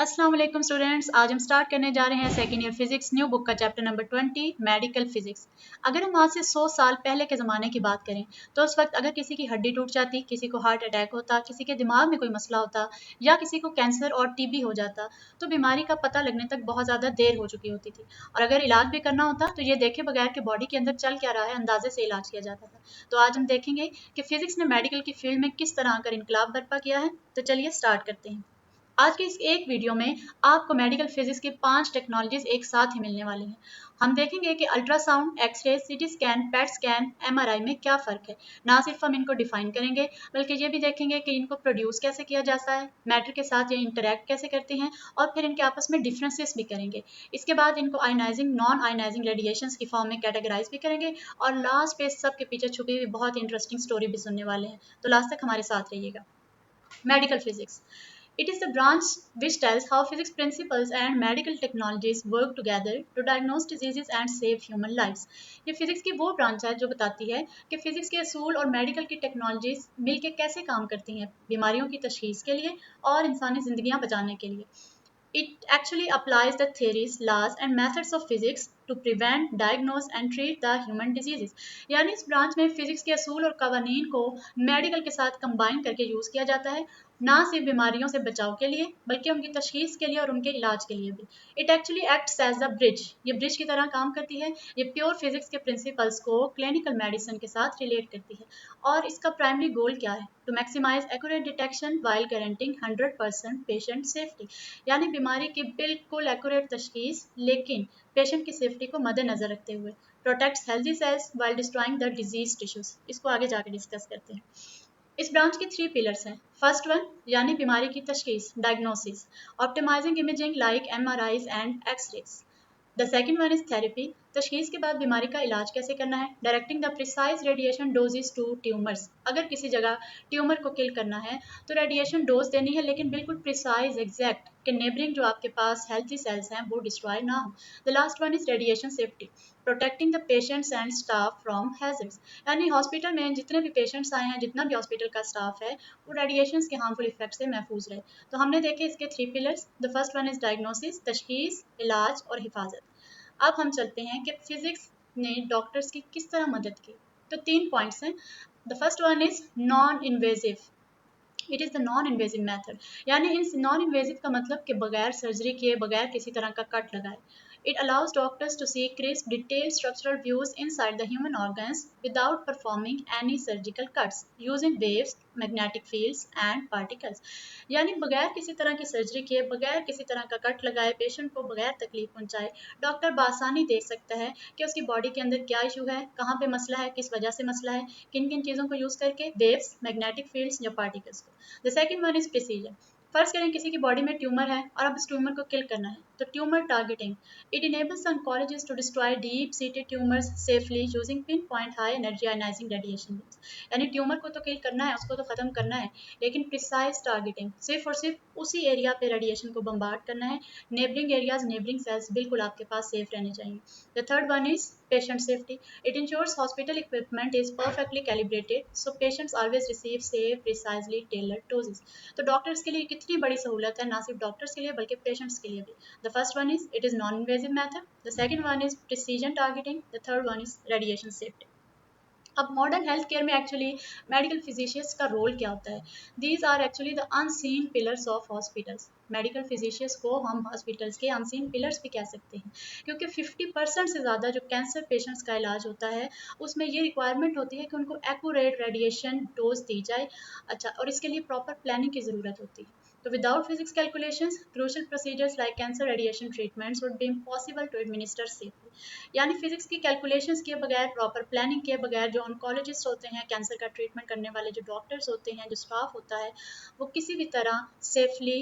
अस्सलाम वालेकुम स्टूडेंट्स, आज हम स्टार्ट करने जा रहे हैं second year physics new book का चैप्टर नंबर 20 मेडिकल फिजिक्स। अगर हम आज से 100 साल पहले के ज़माने की बात करें तो उस वक्त अगर किसी की हड्डी टूट जाती, किसी को हार्ट अटैक होता, किसी के दिमाग में कोई मसला होता या किसी को कैंसर और टीबी हो जाता तो बीमारी का पता लगने तक बहुत ज़्यादा देर हो चुकी होती थी। और अगर इलाज भी करना होता तो ये देखे बगैर कि बॉडी के अंदर चल क्या रहा है अंदाजे से इलाज किया जाता था। तो आज हम देखेंगे कि फिजिक्स ने मेडिकल की फील्ड में किस तरह कर इनकलाब बर्पा किया है। तो चलिए स्टार्ट करते हैं। आज के इस एक वीडियो में आपको मेडिकल फिजिक्स की 5 टेक्नोलॉजीज एक साथ ही मिलने वाली हैं। हम देखेंगे कि ultrasound, X-ray, CT scan, PET scan, MRI में क्या फ़र्क है। ना सिर्फ हम इनको डिफाइन करेंगे बल्कि ये भी देखेंगे कि इनको प्रोड्यूस कैसे किया जाता है, मैटर के साथ ये इंटरेक्ट कैसे करते हैं और फिर इनके आपस में डिफरेंसेस भी करेंगे। इसके बाद इनको आयनाइजिंग, नॉन आयनाइजिंग रेडिएशंस की फॉर्म में कैटेगराइज भी करेंगे और लास्ट पे सब के पीछे छुपी हुई बहुत इंटरेस्टिंग स्टोरी भी सुनने वाले हैं। तो लास्ट तक हमारे साथ रहिएगा। Medical physics. It is the branch which tells how physics principles and medical technologies work together to diagnose diseases and save human lives. ये फिजिक्स की वो ब्रांच है जो बताती है कि फिजिक्स के असूल और मेडिकल की टेक्नोलॉजीज मिलके कैसे काम करती हैं बीमारियों की तशखीस के लिए और इंसानी जिंदगियां बचाने के लिए। It actually applies the theories, laws and methods of physics to prevent, diagnose and treat the human diseases. यानी इस ब्रांच में फिजिक्स के असूल और कवानीन को मेडिकल के साथ कंबाइन करके यूज़ किया जाता है, ना सिर्फ बीमारियों से बचाव के लिए बल्कि उनकी तशखीस के लिए और उनके इलाज के लिए भी। It actually acts as a bridge, ये ब्रिज की तरह काम करती है। ये प्योर फिजिक्स के प्रिंसिपल्स को क्लिनिकल मेडिसिन के साथ रिलेट करती है। और इसका प्राइमरी गोल क्या है? To maximize accurate detection while guaranteeing 100% patient safety. यानी बीमारी की बिल्कुल एक्यूरेट तशखीस लेकिन पेशेंट की सेफ्टी को मद्देनजर रखते हुए। Protects healthy cells while destroying the disease tissues. इसको आगे जाके डिस्कस करते हैं। इस ब्रांच के 3 पिलर्स हैं। फर्स्ट वन यानी बीमारी की तशखीस, diagnosis, optimizing imaging like MRIs and X rays. The second one is therapy, तशखीस के बाद बीमारी का इलाज कैसे करना है। Directing the precise radiation doses to tumours, अगर किसी जगह ट्यूमर को किल करना है तो रेडिएशन डोज देनी है लेकिन बिल्कुल प्रिसाइज एग्जैक्ट कि नेबरिंग जो आपके पास हेल्थी सेल्स हैं वो डिस्ट्रॉय ना हो। The last one is radiation safety, protecting the patients and staff from hazards. यानी हॉस्पिटल में जितने भी पेशेंट्स आए हैं, जितना भी हॉस्पिटल का स्टाफ है वो रेडिएशन के हार्मफुल इफेक्ट से महफूज रहे। तो हमने देखे इसके 3 pillars. The first one is diagnosis, तशखीस, इलाज और हिफाजत। अब हम चलते हैं कि फिजिक्स ने डॉक्टर्स की किस तरह मदद की। तो 3 पॉइंट्स हैं। The first one is non invasive, it is the non invasive method. यानी इस नॉन इन्वेजिव का मतलब कि बगैर सर्जरी किए, बगैर किसी तरह का कट लगाए। It allows doctors to see crisp detailed structural views inside the human organs without performing any surgical cuts using waves, magnetic fields and particles. यानी बगैर किसी तरह की सर्जरी किए, बगैर किसी तरह का कट लगाए, पेशेंट को बगैर तकलीफ पहुंचाए, डॉक्टर बासानी देख सकता है कि उसकी बॉडी के अंदर क्या इशू है, कहाँ पे मसला है, किस वजह से मसला है, किन किन चीज़ों को यूज़ करके, वेव्स, मैग्नेटिक फील्ड्स या पार्टिकल्स को। The second one is precision. First करें किसी की बॉडी में ट्यूमर है और अब इस ट्यूमर को किल करना है तो tumour targeting, it enables oncologist to destroy deep seated tumours safely using pin point high energy ionizing radiation. यानी ट्यूमर को तो किल करना है, उसको तो खत्म करना है, लेकिन प्रिसाइज टारगेटिंग, सिर्फ और सिर्फ उसी एरिया पे रेडिएशन को बम्बार्ड करना है। नेबरिंग एरियाज, नेबरिंग सेल्स बिल्कुल आपके पास सेफ रहने चाहिए। The third one is patient safety, it ensures hospital equipment is perfectly calibrated so patients always receive safe precisely tailored doses। तो डॉक्टर्स के लिए कितनी बड़ी सहूलत है, ना सिर्फ डॉक्टर्स के लिए बल्कि पेशेंट्स के लिए भी। The first one is it is non invasive method, the second one is precision targeting, the third one is radiation safety. अब मॉडर्न हेल्थ केयर में एक्चुअली मेडिकल फिजिशियंस का रोल क्या होता है? These are actually the unseen pillars of hospitals. Medical physicians को हम hospitals के unseen pillars भी कह सकते हैं, क्योंकि 50% से ज़्यादा जो कैंसर पेशेंट्स का इलाज होता है उसमें ये रिक्वायरमेंट होती है कि उनको एक्यूरेट रेडिएशन डोज दी जाए। अच्छा, और इसके लिए प्रॉपर प्लानिंग की ज़रूरत होती है। तो without physics calculations, crucial procedures like cancer radiation treatments would be impossible to administer safely। यानी फिजिक्स की कैलकुलेशंस किए बगैर, प्रॉपर प्लानिंग किए बगैर जो ऑन्कोलॉजिस्ट होते हैं, कैंसर का ट्रीटमेंट करने वाले जो डॉक्टर्स होते हैं, जो स्टाफ होता है, वो किसी भी तरह सेफली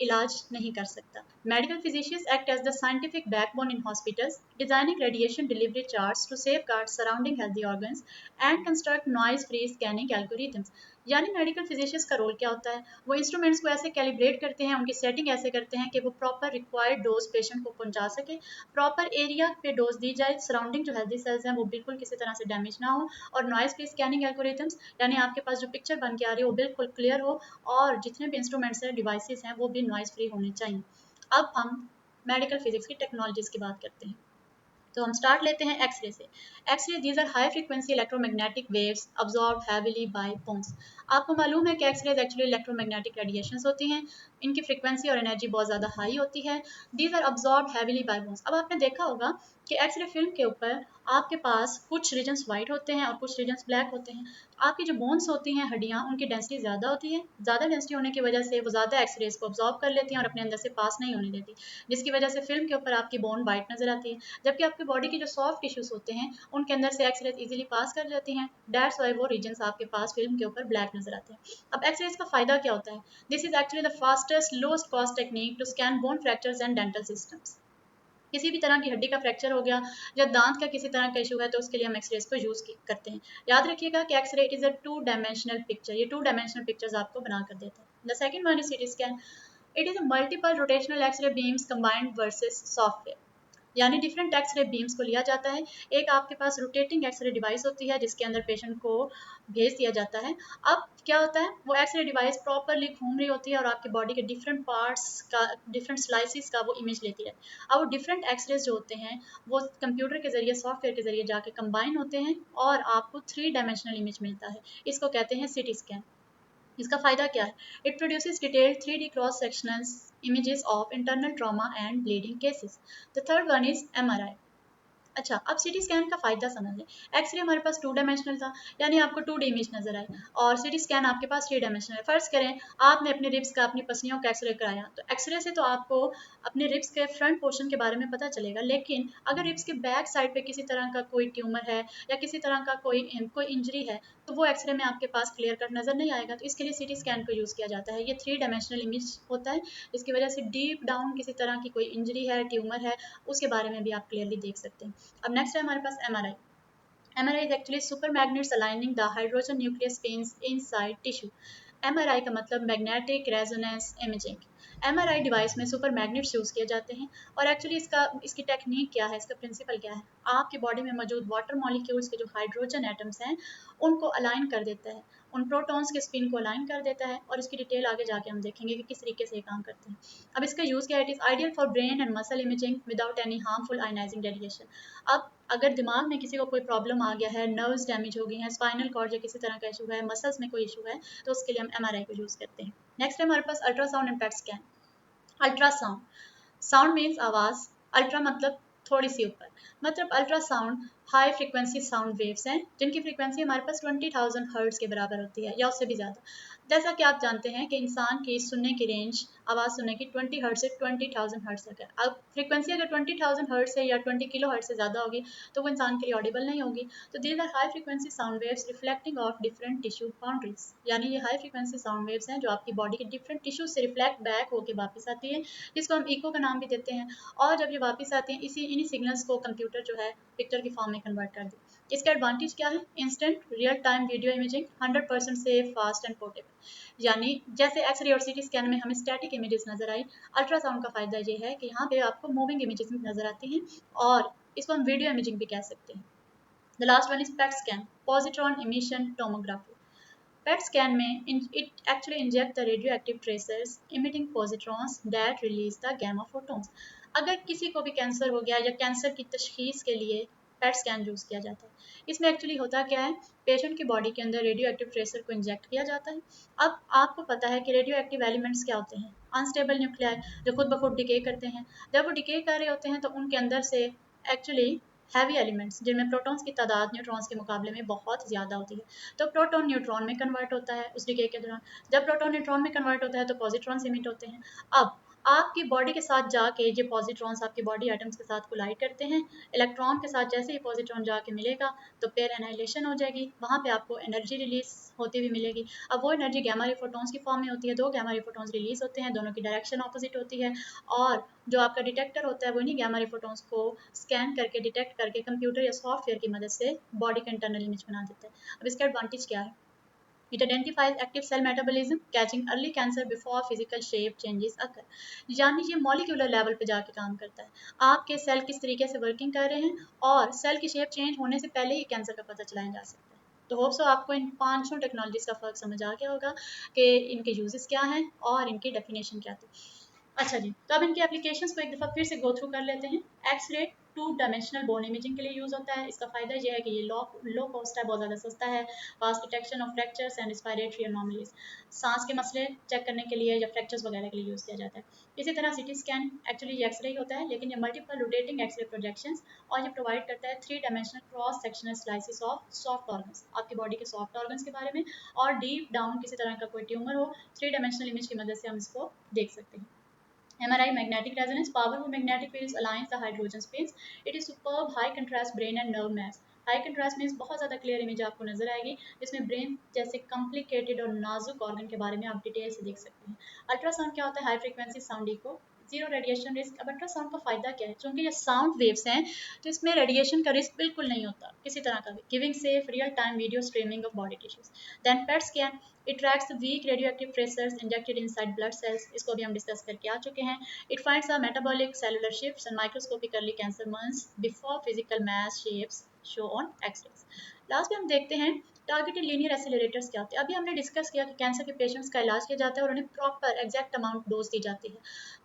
इलाज नहीं कर सकता। Medical physicians act as the scientific backbone in hospitals, designing radiation delivery charts to safeguard surrounding healthy organs and construct noise free scanning algorithms. यानी मेडिकल फिजिशियंस का रोल क्या होता है? वो इंस्ट्रूमेंट्स को ऐसे कैलिब्रेट करते हैं, उनकी सेटिंग ऐसे करते हैं कि वो प्रॉपर रिक्वायर्ड डोज पेशेंट को पहुंचा सके, प्रॉपर एरिया पे डोज दी जाए, सराउंडिंग जो हेल्दी सेल्स हैं वो बिल्कुल किसी तरह से डैमेज ना हो, और नॉइज फ्री स्कैनिंग एल्गोरिथम्स, यानी आपके पास जो पिक्चर बन के आ रही है वो बिल्कुल क्लियर हो और जितने भी इंस्ट्रूमेंट्स हैं, डिवाइसेस हैं, वो भी नॉइज फ्री होने चाहिए। अब हम मेडिकल फिजिक्स की टेक्नोलॉजीज की बात करते हैं। तो हम स्टार्ट लेते हैं एक्सरे से। X-ray these are high frequency electromagnetic waves absorb heavily by bones. आपको मालूम है कि एक्सरेज एक्चुअली इलेक्ट्रोमैग्नेटिक रेडिएशंस होती हैं, इनकी फ्रीक्वेंसी और एनर्जी बहुत ज़्यादा हाई होती है। These are absorb heavily by bones. अब आपने देखा होगा कि एक्सरे फिल्म के ऊपर आपके पास कुछ रीजन्स वाइट होते हैं और कुछ रीजन्स ब्लैक होते हैं। आपकी जो बोन्स होती हैं, हड्डियाँ, उनकी डेंसिटी ज़्यादा होती है। ज़्यादा डेंसिटी होने की वजह से वो ज़्यादा एक्सरेज को अब्जॉर्ब कर लेती हैं और अपने अंदर से पास नहीं होने देती, जिसकी वजह से फिल्म के ऊपर आपकी बोन वाइट नजर आती है। जबकि आपकी बॉडी के जो सॉफ्ट टिश्यूज होते हैं उनके अंदर से एक्सरेज इजीली पास कर जाती हैं, दैट्स व्हाई वो रीजन्स आपके पास फिल्म के ऊपर ब्लैक नजर आते हैं। अब एक्सरेज का फायदा क्या होता है? This is actually the fastest lowest cost technique to scan bone fractures and dental systems. किसी भी तरह की हड्डी का फ्रैक्चर हो गया या दांत का किसी तरह का इशू है तो उसके लिए हम एक्सरेज को यूज करते हैं। याद रखिएगा कि X-ray is a two dimensional picture, ये टू डायमेंशनल पिक्चर्स आपको बना कर देते हैं। The second one is CT scan. It is a multiple rotational X-ray beams combined versus software, यानी डिफरेंट एक्सरे बीम्स को लिया जाता है। एक आपके पास रोटेटिंग एक्सरे डिवाइस होती है जिसके अंदर पेशेंट को भेज दिया जाता है। अब क्या होता है, वो एक्सरे डिवाइस प्रॉपरली घूम रही होती है और आपके बॉडी के डिफरेंट पार्ट्स का, डिफरेंट स्लाइसिस का वो इमेज लेती है। अब वो डिफरेंट एक्सरेज जो होते हैं वो कंप्यूटर के जरिए, सॉफ्टवेयर के जरिए जाके कंबाइन होते हैं और आपको 3 डायमेंशनल इमेज मिलता है। इसको कहते हैं सिटी स्कैन। इसका फायदा क्या है? It produces detailed 3D cross sectional images of internal trauma and bleeding cases. The third one is MRI. अच्छा, अब सिटी स्कैन का फायदा समझ लें। एक्सरे हमारे पास 2 डायमेंशनल था, यानी आपको 2D इमेज नजर आई, और सिटी स्कैन आपके पास 3 डायमेंशनल है। फर्ज करें आपने अपने रिब्स का, अपनी पसलियों का एक्सरे कराया, तो एक्सरे से तो आपको अपने रिब्स के फ्रंट पोर्शन के बारे में पता चलेगा, लेकिन अगर रिब्स के बैक साइड पे किसी तरह का कोई ट्यूमर है या किसी तरह का कोई इंजरी है तो वो एक्सरे में आपके पास क्लियर कट नजर नहीं आएगा। तो इसके लिए सिटी स्कैन को यूज़ किया जाता है। ये 3 डायमेंशनल इमेज होता है, इसकी वजह से डीप डाउन किसी तरह की कोई इंजरी है, ट्यूमर है, उसके बारे में भी आप क्लियरली देख सकते हैं। अब नेक्स्ट है हमारे पास MRI। MRI is actually super magnets aligning the hydrogen nucleus pins inside tissue. MRI का मतलब magnetic resonance imaging. MRI device में सुपर मैग्नेट्स यूज़ किए जाते हैं और एक्चुअली इसकी टेक्निक क्या है, इसका प्रिंसिपल क्या है? आपकी बॉडी में मौजूद वाटर मॉलिक्यूल्स के जो हाइड्रोजन एटम्स हैं उनको अलाइन कर देता है, उन प्रोटॉन्स के स्पिन को अलाइन कर देता है, और इसकी डिटेल आगे जाके हम देखेंगे कि किस तरीके से ये काम करते हैं। अब इसका यूज़ क्या है? It is ideal for brain and muscle imaging without any harmful ionising radiation. अब अगर दिमाग में किसी को कोई प्रॉब्लम आ गया है, नर्व्स डैमेज हो गई हैं, स्पाइनल कॉर्ड या किसी तरह का इशू है, मसल्स में कोई इशू है, तो उसके लिए हम MRI को यूज़ करते हैं। नेक्स्ट है हमारे पास ultrasound impact scan. Ultrasound, sound means आवाज़, अल्ट्रा मतलब थोड़ी सी ऊपर, मतलब ultrasound high frequency sound waves हैं जिनकी फ्रीक्वेंसी हमारे पास 20,000 हर्ट्ज के बराबर होती है या उससे भी ज़्यादा। जैसा कि आप जानते हैं कि इंसान की सुनने की रेंज, आवाज़ सुनने की 20 हर्ट्ज से 20,000 हर्ट्ज तक है। अब फ्रीक्वेंसी अगर 20,000 हर्ट्ज से या 20 किलो हर्ट्ज से ज़्यादा होगी तो वो इंसान के लिए ऑडिबल नहीं होगी। तो these are high frequency sound waves reflecting off different tissue boundaries, यानी ये हाई फ्रीक्वेंसी साउंड वेव्स हैं जो आपकी बॉडी के डिफरेंट टिश्यू से रिफ्लेक्ट बैक होकर वापस आती है, जिसको हम इको का नाम भी देते हैं। और जब ये वापस आते हैं इन्हीं सिग्नल्स को कंप्यूटर जो है पिक्चर की फॉर्म में कन्वर्ट कर दे। इसका एडवांटेज क्या है? Instant real time video imaging, 100% safe, fast and portable. यानी जैसे एक्सरे और सिटी स्कैन में हमें स्टैटिक इमेजेस नजर आई, अल्ट्रासाउंड का फायदा ये है कि यहाँ पे आपको मूविंग इमेजेस नजर आती हैं और इसको हम वीडियो इमेजिंग भी कह सकते हैं। The last one is PET scan, positron emission tomography. PET scan में it actually inject the radioactive tracers emitting positrons that release the gamma photons. अगर किसी को भी कैंसर हो गया या कैंसर की तशखीस के लिए PET स्कैन यूज़ किया जाता है। इसमें एक्चुअली होता क्या है, पेशेंट की बॉडी के अंदर रेडियो एक्टिव ट्रेसर को इंजेक्ट किया जाता है। अब आपको पता है कि रेडियो एक्टिव एलिमेंट्स क्या होते हैं? अनस्टेबल न्यूक्लियाई जो खुद ब खुद डिके करते हैं। जब वो डिके कर रहे होते हैं तो उनके अंदर से एक्चुअली हैवी एलिमेंट्स जिनमें प्रोटॉन्स की तादाद न्यूट्रॉन्स के मुकाबले में बहुत ज़्यादा होती है, तो प्रोटॉन न्यूट्रॉन में कन्वर्ट होता है उस डिके के दौरान। जब प्रोटॉन न्यूट्रॉन में कन्वर्ट होता है तो पॉजिट्रॉन्स इमिट होते हैं। अब आपकी बॉडी के साथ जाके ये पॉजिट्रॉन्स आपकी बॉडी एटम्स के साथ कोलाइड करते हैं। इलेक्ट्रॉन के साथ जैसे ही पॉजिट्रॉन जाके मिलेगा तो पेयर एनाइलेशन हो जाएगी, वहाँ पे आपको एनर्जी रिलीज होती हुई मिलेगी। अब वो एनर्जी गैमा रे फोटॉन्स की फॉर्म में होती है, 2 गैमा रे फोटॉन्स रिलीज होते हैं, दोनों की डायरेक्शन ऑपोजिट होती है, और जो आपका डिटेक्टर होता है वो इन्हीं गैमा रे फोटॉन्स को स्कैन करके, डिटेक्ट करके कंप्यूटर या सॉफ्टवेयर की मदद से बॉडी का इंटरनल इमेज बना देता है। अब इसका एडवांटेज क्या है? It identifies active cell metabolism, catching early cancer before physical shape changes occur. यानी ये मॉलिक्यूलर लेवल पे जाके काम करता है, आपके सेल किस तरीके से वर्किंग कर रहे हैं और सेल की शेप चेंज होने से पहले ही कैंसर का पता चलाया जा सकता है। तो होप सो आपको इन 5 टेक्नोलॉजीज का फ़र्क समझ आ गया होगा कि इनके यूजेस क्या हैं और इनकी डेफिनेशन क्या थी। अच्छा जी, तो अब इनके एप्लीकेशंस को एक दफ़ा फिर से गो थ्रू कर लेते हैं। X-ray two dimensional bone imaging के लिए यूज़ होता है। इसका फ़ायदा ये है कि ये लो कॉस्ट है, बहुत ज़्यादा सस्ता है। Fast detection of fractures and respiratory anomalies, सांस के मसले चेक करने के लिए या फ्रैक्चर्स वगैरह के लिए यूज़ किया जाता है। इसी तरह सिटी स्कैन एक्चुअली ये एक्सरे ही होता है, लेकिन ये मल्टीपल रोटेटिंग एक्सरे प्रोजेक्शंस और ये प्रोवाइड करता है 3 dimensional cross sectional slices of soft organs, आपकी बॉडी के सॉफ्ट ऑर्गन्स के बारे में, और डीप डाउन किसी तरह का कोई ट्यूमर हो, 3 डायमेंशनल इमेज की मदद से हम इसको देख सकते हैं। MRI, magnetic resonance, powerful magnetic fields aligns the hydrogen space. It is superb high contrast brain and nerve mass. High contrast means बहुत ज़्यादा क्लियर इमेज आपको नजर आएगी, जिसमें ब्रेन जैसे कॉम्प्लिकेटेड और नाजुक ऑर्गन के बारे में आप डिटेल से देख सकते हैं। अल्ट्रासाउंड क्या होता है? High frequency sound echo, zero radiation risk. अब अल्ट्रासाउंड का फायदा क्या है? क्योंकि ये साउंड वेव्स हैं, तो इसमें रेडिएशन का रिस्क बिल्कुल नहीं होता किसी तरह का भी, giving safe real time video streaming of body tissues. Then PET scan, it tracks the weak radioactive tracers injected inside blood cells, इसको अभी हम डिस्कस करके आ चुके हैं। It finds a metabolic cellular shifts and microscopically cancer months before physical mass shapes show on X-rays. Last में हम देखते हैं टारगेटेड लीनियर एक्सीलरेटर्स क्या होते हैं। अभी हमने डिस्कस किया कि कैंसर के पेशेंट्स का इलाज किया जाता है और उन्हें प्रॉपर एग्जैक्ट अमाउंट डोज दी जाती है।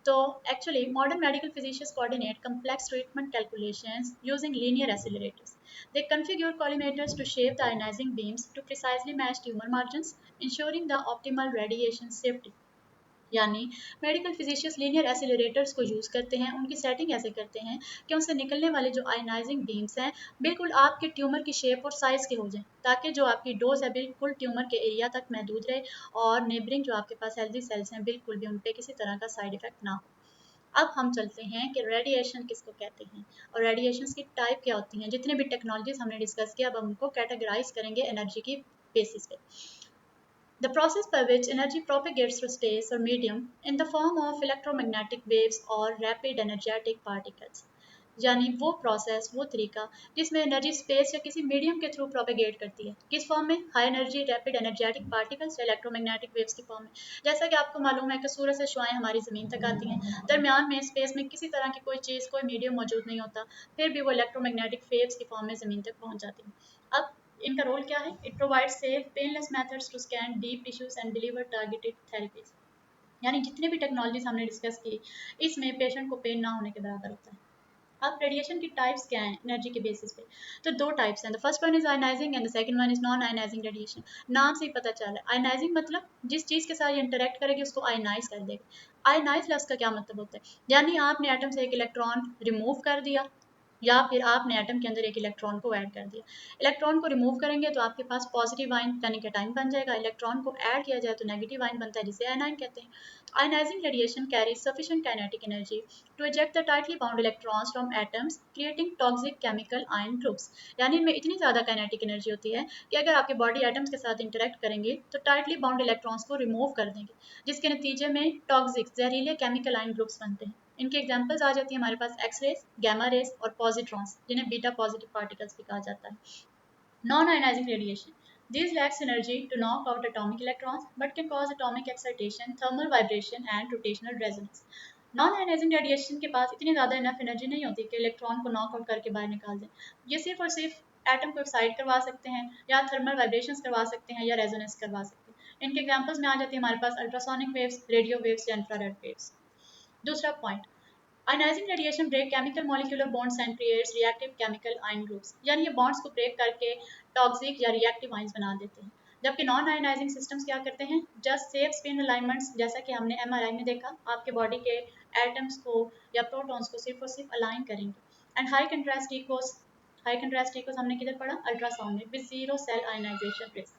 तो actually modern medical physicians coordinate complex treatment calculations using linear accelerators. They configure collimators to shape the ionizing beams to precisely match tumor margins, ensuring the optimal radiation safety. यानी medical physicians linear एसिलरेटर्स को use करते हैं, उनकी setting ऐसे करते हैं कि उनसे निकलने वाले जो आयनाइजिंग बीम्स हैं बिल्कुल आपके ट्यूमर की शेप और साइज़ के हो जाएं, ताकि जो आपकी डोज है बिल्कुल ट्यूमर के एरिया तक महदूद रहे और नेबरिंग जो आपके पास हेल्दी सेल्स हैं बिल्कुल भी उन पर किसी तरह का साइड इफेक्ट ना हो। अब हम चलते हैं कि रेडिएशन किसको कहते हैं और रेडिएशन की टाइप क्या होती हैं। जितने भी टेक्नोलॉजीज हमने डिस्कस किया, अब हम उनको कैटेगराइज करेंगे एनर्जी की बेसिस पे। The process by which energy propagates through space or medium in the form of electromagnetic waves or rapid energetic particles, यानी वो प्रोसेस, वो तरीका जिसमें एनर्जी स्पेस या किसी मीडियम के थ्रू प्रोपेगेट करती है। किस फॉर्म में? High energy rapid energetic particles या इलेक्ट्रोमैग्नेटिक वेव्स की फॉर्म में। जैसा कि आपको मालूम है कि सूरज से शुआएं हमारी ज़मीन तक आती हैं, दरमियान में स्पेस में किसी तरह की कोई चीज़, कोई मीडियम मौजूद नहीं होता, फिर भी वो इलेक्ट्रोमैग्नेटिक वेव्स की फॉर्म में ज़मीन तक पहुँच जाती हैं। अब इनका रोल क्या है? It provide safe painless methods to scan deep tissues and deliver targeted therapies. यानी जितने भी टेक्नोलॉजीज हमने डिस्कस की, इसमें पेशेंट को पेन ना होने के बराबर होता है। अब रेडिएशन की टाइप्स क्या हैं एनर्जी के बेसिस पे? तो दो टाइप्स हैं। The first one is ionising and the second one is non ionising radiation. नाम से ही पता चल रहा है, आयनाइजिंग मतलब जिस चीज़ के साथ ये इंटरेक्ट करेगी उसको आयनाइज कर देगा। आयनाइज लफ्ज़ का क्या मतलब होता है? यानी आपने एटम से एक इलेक्ट्रॉन रिमूव कर दिया या फिर आपने एटम के अंदर एक इलेक्ट्रॉन को ऐड कर दिया। इलेक्ट्रॉन को रिमूव करेंगे तो आपके पास पॉजिटिव आयन यानी कैटायन बन जाएगा, इलेक्ट्रॉन को ऐड किया जाए तो नेगेटिव आयन बनता है जिसे एनायन कहते हैं। Ionizing radiation carries sufficient kinetic energy to eject the tightly bound electrons from atoms creating toxic chemical ion groups। यानी इनमें इतनी ज़्यादा काइनेटिक एनर्जी होती है कि अगर आपके बॉडी एटम्स के साथ इंटरेक्ट करेंगे तो टाइटली बाउंड इलेक्ट्रॉन्स को रिमूव कर देंगे, जिसके नतीजे में टॉक्सिक जहरीले केमिकल आयन ग्रुप्स बनते हैं। इनकी एग्जांपल्स आ जाती है हमारे पास एक्स रेज, गैमा रेज और पॉजिट्रॉन्स, जिन्हें बीटा पॉजिटिव पार्टिकल्स भी कहा जाता है। Non ionising radiation, these lacks energy to knock out atomic electrons but can cause atomic excitation, thermal vibration and rotational resonance। Non ionising radiation के पास इतनी ज़्यादा enough energy नहीं होती कि इलेक्ट्रॉन को नॉकआउट करके बाहर निकाल दें। ये सिर्फ और सिर्फ एटम को एक्साइट करवा सकते हैं या थर्मल वाइब्रेशंस करवा सकते हैं या रेजोनेंस करवा सकते हैं। इनके एग्जांपल्स में आ जाती है हमारे पास अल्ट्रासोनिक वेव्स, रेडियो वेव्स या इंफ्रारेड वेव्स। दूसरा point, ionizing radiation break chemical molecular bonds and creates reactive chemical ion groups, यानी ये बॉन्ड्स को ब्रेक करके टॉक्सिक या रिएक्टिव आयंस बना देते हैं। जबकि नॉन आयनाइजिंग सिस्टम्स क्या करते हैं? जस्ट सेफ स्पिन अलाइनमेंट्स, जैसा कि हमने एमआरआई में देखा, आपके बॉडी के एटम्स को या प्रोटॉन्स को सिर्फ और सिर्फ अलाइन करेंगे। एंड हाई कंट्रास्ट इकोस हमने किधर पढ़ा? अल्ट्रासाउंड में, with zero cell ionization risk.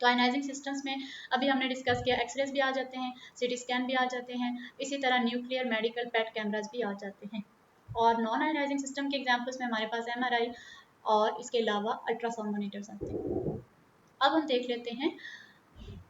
तो आयनाइजिंग सिस्टम्स में अभी हमने डिस्कस किया, एक्सरेज भी आ जाते हैं, सिटी स्कैन भी आ जाते हैं, इसी तरह न्यूक्लियर मेडिकल पेट कैमराज भी आ जाते हैं। और नॉन आयनाइजिंग सिस्टम के एग्जांपल्स में हमारे पास एमआरआई और इसके अलावा अल्ट्रासाउंड मॉनिटर्स आते हैं। अब हम देख लेते हैं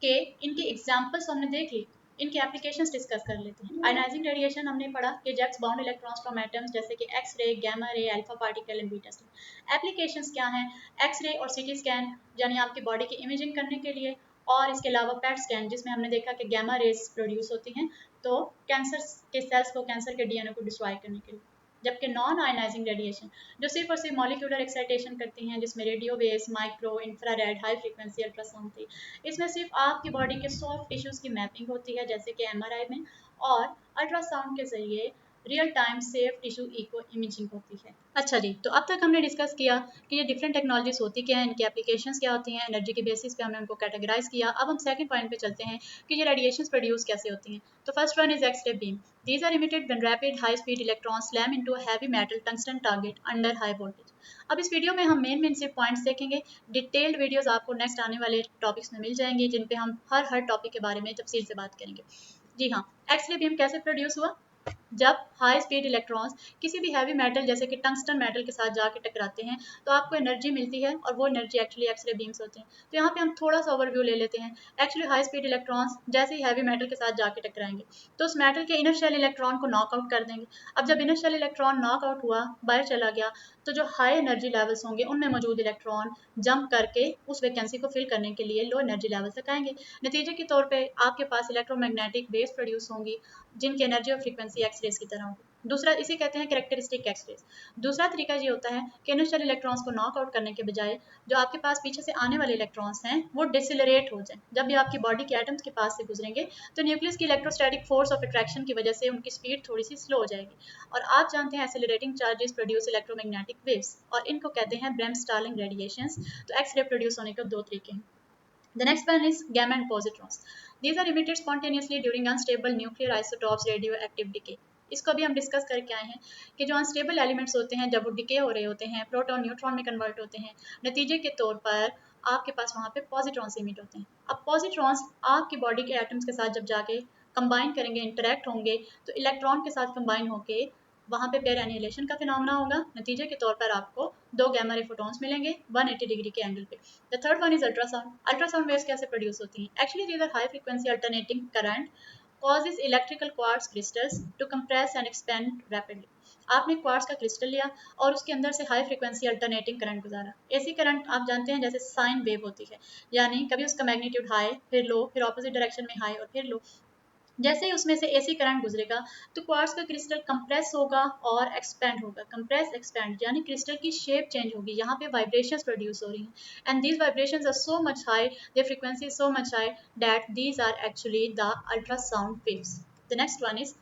कि इनके एग्जांपल्स हमने देख ली, इनके एप्लीकेशंस डिस्कस कर लेते हैं। आयनाइजिंग रेडिएशन हमने पढ़ा कि ejects bound electrons from atoms, जैसे कि X-ray, gamma ray, alpha particle and beta string. Applications क्या हैं? एक्स रे और सिटी स्कैन यानी आपकी बॉडी की इमेजिंग करने के लिए, और इसके अलावा पेट स्कैन जिसमें हमने देखा कि गैमा रेज प्रोड्यूस होती हैं तो कैंसर के सेल्स को, कैंसर के डीएनए को डिस्ट्रॉय करने के लिए। जबकि नॉन आयनाइजिंग रेडिएशन जो सिर्फ और सिर्फ मॉलिक्यूलर एक्साइटेशन करती हैं, जिसमें radio waves, micro, infrared, high frequency ultrasound थी, इसमें सिर्फ आपकी बॉडी के सॉफ्ट टिश्यूज की मैपिंग होती है जैसे कि एमआरआई में, और अल्ट्रासाउंड के जरिए real time safe tissue echo imaging होती है। अच्छा जी, तो अब तक हमने डिस्कस किया कि ये डिफरेंट टेक्नोलॉजीज होती क्या हैं, इनकी एप्लीकेशंस क्या होती हैं, एनर्जी के बेसिस पे हमने उनको कैटेगराइज किया। अब हम सेकंड पॉइंट पे चलते हैं कि ये रेडिएशंस प्रोड्यूस कैसे होती हैं। तो first one is X-ray beam. These are emitted when rapid high speed electrons slam into a heavy metal tungsten target under high voltage. अब इस वीडियो में हम मेन सिर्फ पॉइंट्स देखेंगे। डिटेल्ड वीडियोस आपको नेक्स्ट आने वाले टॉपिक्स में मिल जाएंगे, जिन पे हम हर टॉपिक के बारे में तफसील से बात करेंगे। जी हाँ, एक्स-रे बीम कैसे प्रोड्यूस हुआ? जब हाई स्पीड इलेक्ट्रॉन्स किसी भी हैवी मेटल जैसे कि टंगस्टन मेटल के साथ जाके टकराते हैं तो आपको एनर्जी मिलती है, और वो एनर्जी एक्चुअली एक्सरे बीम्स होते हैं। तो यहाँ पे हम थोड़ा सा ओवरव्यू ले लेते हैं। एक्चुअली हाई स्पीड इलेक्ट्रॉन्स जैसे ही हैवी मेटल के साथ जाके टकराएंगे तो उस मेटल के इनर शेल इलेक्ट्रॉन को नॉकआउट कर देंगे। अब जब इनर शेल इलेक्ट्रॉन नॉकआउट हुआ, बाहर चला गया, तो जो हाई एनर्जी लेवल्स होंगे उनमें मौजूद इलेक्ट्रॉन जंप करके उस वैकेंसी को फिल करने के लिए लो एनर्जी लेवल तक आएंगे। नतीजे के तौर पे आपके पास इलेक्ट्रोमैग्नेटिक वेव्स प्रोड्यूस होंगी, जिनकी एनर्जी और फ्रीक्वेंसी एक्सरेज की तरह होगी। दूसरा इसे कहते हैं कैरेक्टरिस्टिक एक्सरेज। दूसरा तरीका ये होता है कि इनर्शियल इलेक्ट्रॉन्स को नॉकआउट करने के बजाय जो आपके पास पीछे से आने वाले इलेक्ट्रॉन्स हैं वो डिसिलरेट हो जाए। जब भी आपकी बॉडी के एटम्स के पास से गुजरेंगे तो न्यूक्लियस की इलेक्ट्रोस्टैटिक फोर्स ऑफ अट्रैक्शन की वजह से उनकी स्पीड थोड़ी सी स्लो हो जाएगी, और आप जानते हैं accelerating charges produce electromagnetic waves, और इनको कहते हैं ब्रेमस्टालिंग रेडिएशंस। तो एक्स रे प्रोड्यूस होने के दो तरीके हैं। The next one is gamma and positrons. These are emitted spontaneously during unstable nuclear isotopes radioactive decay. इसको भी हम डिस्कस करके आए हैं कि जो अनस्टेबल एलिमेंट्स होते हैं जब वो डिके हो रहे होते हैं, प्रोटॉन न्यूट्रॉन में कन्वर्ट होते हैं, नतीजे के तौर पर आपके पास वहाँ पे पॉजिट्रॉन्स इमिट होते हैं। अब पॉजिट्रॉन्स आपकी बॉडी के एटम्स के साथ जब जाके कंबाइन करेंगे, इंटरेक्ट होंगे, तो इलेक्ट्रॉन के साथ कंबाइन होके वहाँ पे पेयर एनिहिलेशन का फिनोमेना होगा। नतीजे के तौर पर आपको दो गैमा रे फोटॉन्स मिलेंगे 180 डिग्री के एंगल पे। The third one is ultrasound. Ultrasound waves कैसे प्रोड्यूस होती हैं? Actually these are high frequency alternating current causes electrical quartz crystals to compress and expand rapidly. आपने क्वार्ट्स का क्रिस्टल लिया और उसके अंदर से हाई फ्रीक्वेंसी अल्टरनेटिंग करंट गुजारा। ऐसी करंट आप जानते हैं जैसे साइन वेव होती है, यानी कभी उसका मैग्नीट्यूड हाई, फिर लो, फिर ऑपोजिट डायरेक्शन में हाई और फिर लो। जैसे ही उसमें से एसी करंट गुजरेगा तो क्वार्ट्ज का क्रिस्टल कंप्रेस होगा और एक्सपेंड होगा। कंप्रेस एक्सपेंड यानी क्रिस्टल की शेप चेंज होगी, यहाँ पे वाइब्रेशंस प्रोड्यूस हो रही हैं, and these vibrations are so much high, their frequency is so much high that these are actually the ultrasound waves. The next one is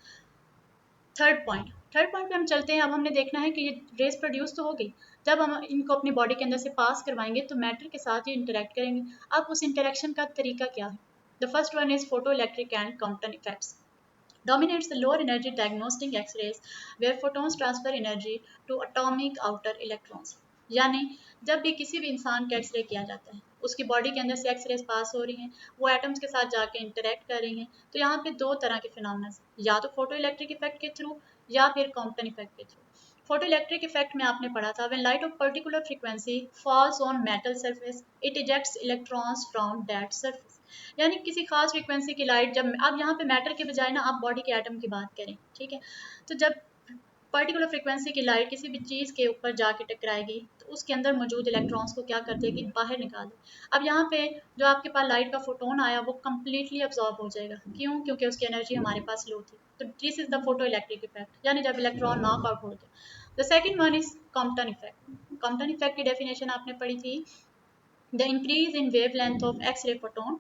third point. Third point पे हम चलते हैं। अब हमने देखना है कि ये रेस प्रोड्यूस तो होगी, जब हम इनको अपनी बॉडी के अंदर से पास करवाएंगे तो मैटर के साथ ये इंटरेक्ट करेंगे। अब उस इंटरेक्शन का तरीका क्या है? The first one is photo electric and Compton effects. Dominates the lower energy diagnostic X-rays where photons transfer energy to atomic outer electrons. यानी जब भी किसी भी इंसान का एक्सरे किया जाता है, उसकी बॉडी के अंदर से एक्सरेज पास हो रही हैं, वो एटम्स के साथ जाके इंटरेक्ट कर रही हैं, तो यहाँ पे दो तरह के फिनोमेना, या तो फोटो इलेक्ट्रिक इफेक्ट के थ्रू या फिर कॉम्पटन इफेक्ट के थ्रू। फोटो इलेक्ट्रिक इफेक्ट में आपने पढ़ा था when light of particular frequency falls on metal surface it ejects electrons from that surface. यानी किसी खास फ्रीक्वेंसी की लाइट जब, अब यहाँ पे मैटर के बजाय ना आप बॉडी के एटम की बात करें, ठीक है, तो जब पर्टिकुलर फ्रीक्वेंसी की लाइट किसी भी चीज़ के ऊपर जाके टकराएगी तो उसके अंदर मौजूद इलेक्ट्रॉन्स को क्या कर देगी? बाहर निकाल दे। अब यहाँ पे जो आपके पास लाइट का फोटोन आया वो कम्प्लीटली अब्जॉर्ब हो जाएगा। क्यों? क्योंकि उसकी एनर्जी हमारे पास लो थी। तो this is the photo electric effect, यानी जब इलेक्ट्रॉन नॉक आउट हो जाए। The second one is Compton effect. Compton effect की डेफिनेशन आपने पढ़ी थी, the increase in wavelength of X-ray photon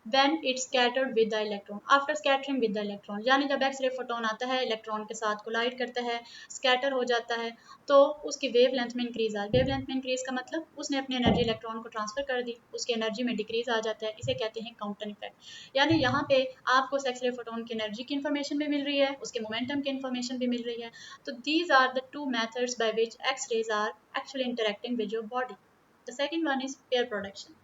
when it scattered with the electron after scattering with the electron। यानी जब एक्स-रे फोटोन आता है, इलेक्ट्रॉन के साथ कोलाइड करता है, स्कैटर हो जाता है, तो उसकी वेवलेंथ में इंक्रीज आ, वेवलेंथ में इंक्रीज का मतलब उसने अपनी एनर्जी इलेक्ट्रॉन को ट्रांसफर कर दी, उसकी एनर्जी में डिक्रीज आ जाता है। इसे कहते हैं काउंटर इफेक्ट। यानी यहाँ पे आपको उस एक्स-रे फोटोन की एनर्जी की इन्फॉर्मेशन भी मिल रही है, उसके मोमेंटम की इन्फॉर्मेशन भी मिल रही है। तो these are the two methods by which x-rays are actually interacting with your body. The second one is pair production.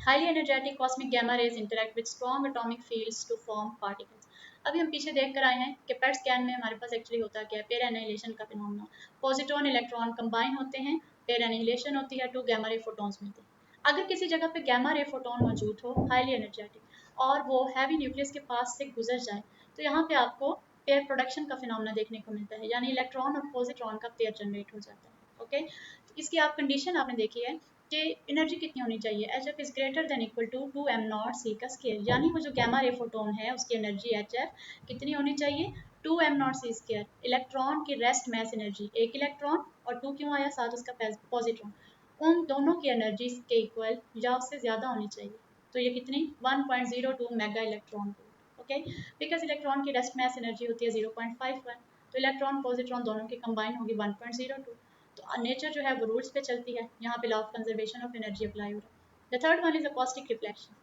Highly energetic cosmic gamma rays interact with strong atomic fields to form particles. अभी हम पीछे देख कर आए हैं कि PET scan में हमारे पास एक्चुअली होता क्या है? पेयर एनिहिलेशन का फिनोमेना। पॉजिट्रॉन इलेक्ट्रॉन कंबाइन होते हैं, पेयर एनिहिलेशन होती है, टू गैमा रे फोटॉन्स मिलते हैं। अगर किसी जगह पे गैमा रे फोटोन मौजूद हो, हाईली एनर्जेटिक, और वो हैवी न्यूक्लियस के पास से गुजर जाए, तो यहाँ पे आपको पेयर प्रोडक्शन का फिनोमेना देखने को मिलता है, यानी इलेक्ट्रॉन और पॉजिट्रॉन का पेयर जनरेट हो जाता है। ओके, तो इसकी आप कंडीशन आपने देखी है कि एनर्जी कितनी होनी चाहिए? H f is greater than equal to 2m0 c का स्केयर, यानी वो जो गैमा रे फोटोन है उसकी एनर्जी एच एफ कितनी होनी चाहिए? 2m0 c square. इलेक्ट्रॉन की रेस्ट मैस एनर्जी, एक इलेक्ट्रॉन, और टू क्यों आया साथ उसका पॉजिट्रॉन, उन दोनों की एनर्जी के इक्वल या उससे ज़्यादा होनी चाहिए। तो ये कितनी? 1.02 mega electron volt. Okay, because electron की रेस्ट मास एनर्जी होती है 0.51, तो इलेक्ट्रॉन पॉजिट्रॉन दोनों की कंबाइन होगी 1.02। तो नेचर जो है वो रूल्स पे चलती है, यहाँ पे law of conservation of energy apply हो रहा है। The third one is acoustic reflection.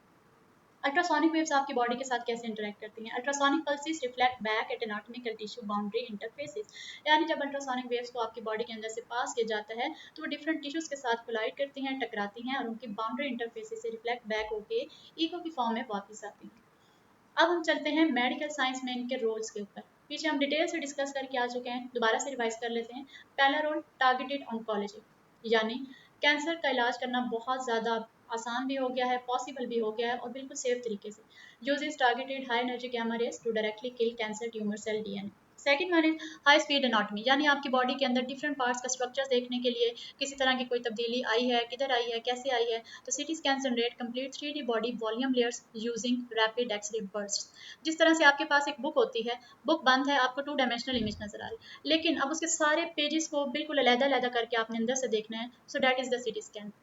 Ultrasonic waves आपकी बॉडी के साथ कैसे इंटरेक्ट करती हैं? Ultrasonic pulses reflect back at anatomical tissue boundary interfaces, यानी जब अल्ट्रासोनिक वेव्स को आपकी बॉडी के अंदर से पास किया जाता है तो वो डिफरेंट टिश्यूज के साथ कोलाइड करती हैं, टकराती हैं और उनकी बाउंड्री इंटरफेसेस से रिफ्लेक्ट बैक होके ईको की फॉर्म में वापस आती हैं। अब हम चलते हैं मेडिकल साइंस में इनके रोल्स के ऊपर। पीछे हम डिटेल से डिस्कस करके आ चुके हैं, दोबारा से रिवाइज कर लेते हैं। पहला रोल टारगेटेड ऑन्कोलॉजी, यानी कैंसर का इलाज करना बहुत ज़्यादा आसान भी हो गया है, पॉसिबल भी हो गया है और बिल्कुल सेफ तरीके से। Uses targeted high energy gamma rays to directly kill cancer tumour cell DNA. Second one is high speed anatomy, यानी आपकी बॉडी के अंदर डिफरेंट पार्ट्स का स्ट्रक्चर देखने के लिए किसी तरह की कोई तब्दीली आई है, किधर आई है, कैसे आई है, तो CT scan generate complete 3D body volume layers using rapid x-ray burst. जिस तरह से आपके पास एक बुक होती है, बुक बंद है, आपको 2 डायमेंशनल इमेज नजर आ रही है, लेकिन अब उसके सारे पेजेस को बिल्कुल अलग-अलग करके आपने अंदर से देखना है, so that is the CT scan.